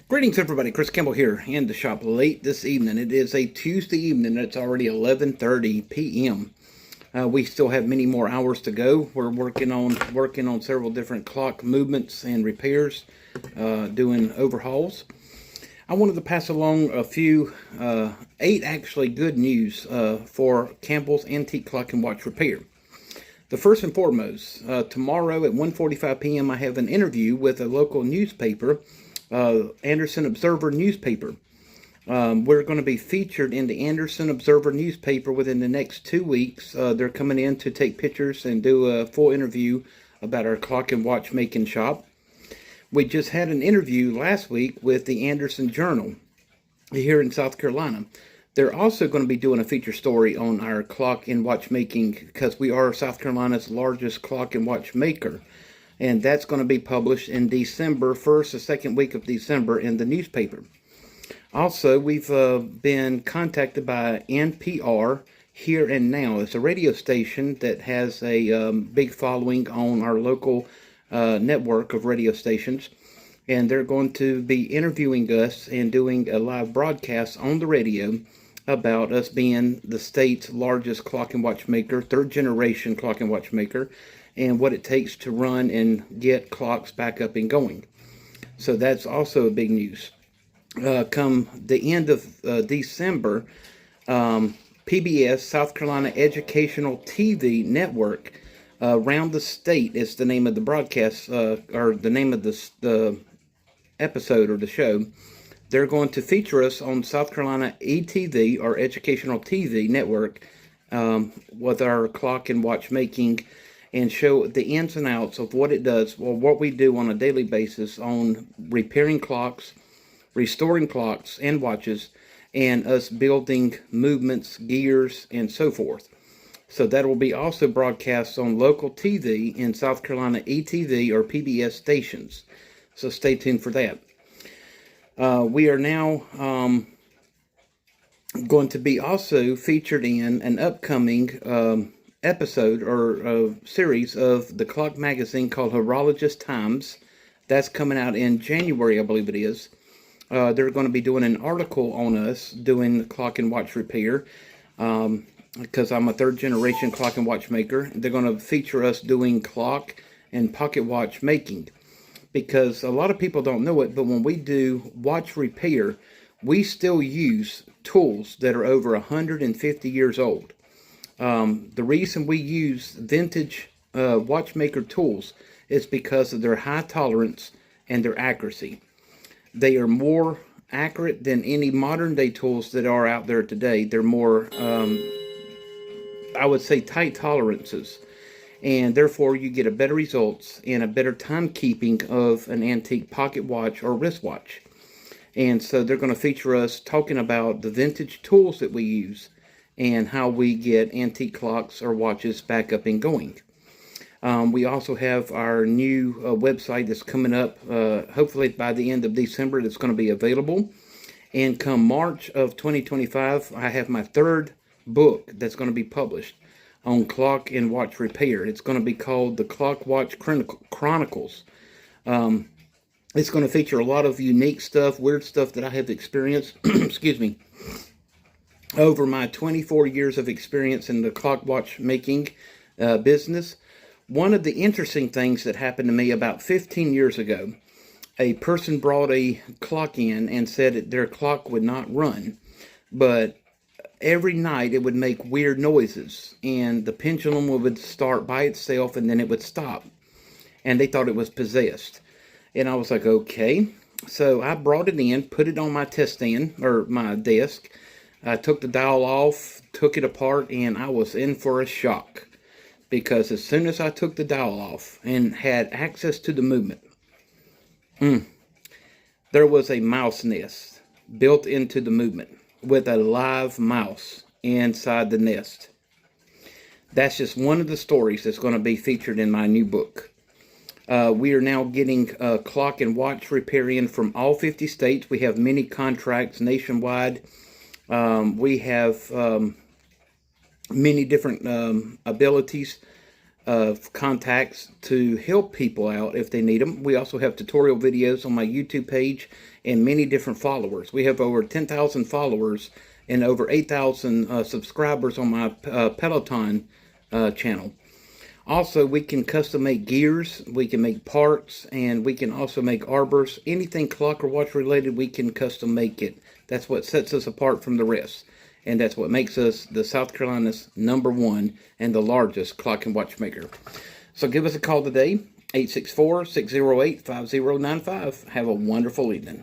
Greetings, everybody. Chris Campbell here in the shop late this evening. It is a Tuesday evening. It's already 11:30 p.m. We still have many more hours to go. We're working on several different clock movements and repairs, doing overhauls. I wanted to pass along a few, eight actually good news for Campbell's Antique Clock and Watch Repair. The first and foremost, tomorrow at 1:45 p.m. I have an interview with a local newspaper, Anderson Observer newspaper. We're going to be featured in the Anderson Observer newspaper within the next 2 weeks. They're coming in to take pictures and do a full interview about our clock and watch making shop. We just had an interview last week with the Anderson Journal here in South Carolina. They're also going to be doing a feature story on our clock and watch making because we are South Carolina's largest clock and watch maker. And that's going to be published in December, the second week of December in the newspaper. Also, we've been contacted by NPR Here and Now. It's a radio station that has a big following on our local network of radio stations. And they're going to be interviewing us and doing a live broadcast on the radio about us being the state's largest clock and watch maker, third generation clock and watch maker, and what it takes to run and get clocks back up and going. So that's also a big news. Come the end of December, PBS, South Carolina Educational TV Network, Around the State is the name of the broadcast, or the name of the episode or the show. They're going to feature us on South Carolina ETV, or Educational TV Network, with our clock and watch making, and show the ins and outs of what it does, or what we do on a daily basis on repairing clocks, restoring clocks and watches, and us building movements, gears, and so forth. So that will be also broadcast on local TV in South Carolina ETV or PBS stations. So stay tuned for that. We are now going to be also featured in an upcoming episode or series of the clock magazine called Horologist Times. That's coming out in January, I believe it is. They're going to be doing an article on us doing clock and watch repair, because I'm a third generation clock and watch maker. They're going to feature us doing clock and pocket watch making, because a lot of people don't know it, but when we do watch repair, we still use tools that are over 150 years old. The reason we use vintage watchmaker tools is because of their high tolerance and their accuracy. They are more accurate than any modern day tools that are out there today. They're more, I would say, tight tolerances. And therefore you get a better results and a better timekeeping of an antique pocket watch or wristwatch. And so they're going to feature us talking about the vintage tools that we use and how we get antique clocks or watches back up and going. We also have our new website that's coming up, hopefully by the end of December, that's going to be available. And come March of 2025, I have my third book that's going to be published on clock and watch repair. It's going to be called the Clock Watch Chronicles. It's going to feature a lot of unique stuff, weird stuff that I have experienced, excuse me, over my 24 years of experience in the clock watch making business. One of the interesting things that happened to me about 15 years ago, a person brought a clock in and said that their clock would not run, but every night it would make weird noises, and the pendulum would start by itself and then it would stop, and they thought it was possessed. And I was like, okay. So I brought it in, put it on my test stand or my desk. I took the dial off, took it apart, and I was in for a shock, because as soon as I took the dial off and had access to the movement, there was a mouse nest built into the movement with a live mouse inside the nest. That's just one of the stories that's going to be featured in my new book. We are now getting clock and watch repairing from all 50 states. We have many contracts nationwide. We have many different abilities of contacts to help people out if they need them. We also have tutorial videos on my YouTube page and many different followers. We have over 10,000 followers and over 8,000 subscribers on my Peloton channel. Also, we can custom make gears, we can make parts, and we can also make arbors. Anything clock or watch related, we can custom make it. That's what sets us apart from the rest. And that's what makes us the South Carolina's #1 and the largest clock and watch maker. So give us a call today, 864-608-5095. Have a wonderful evening.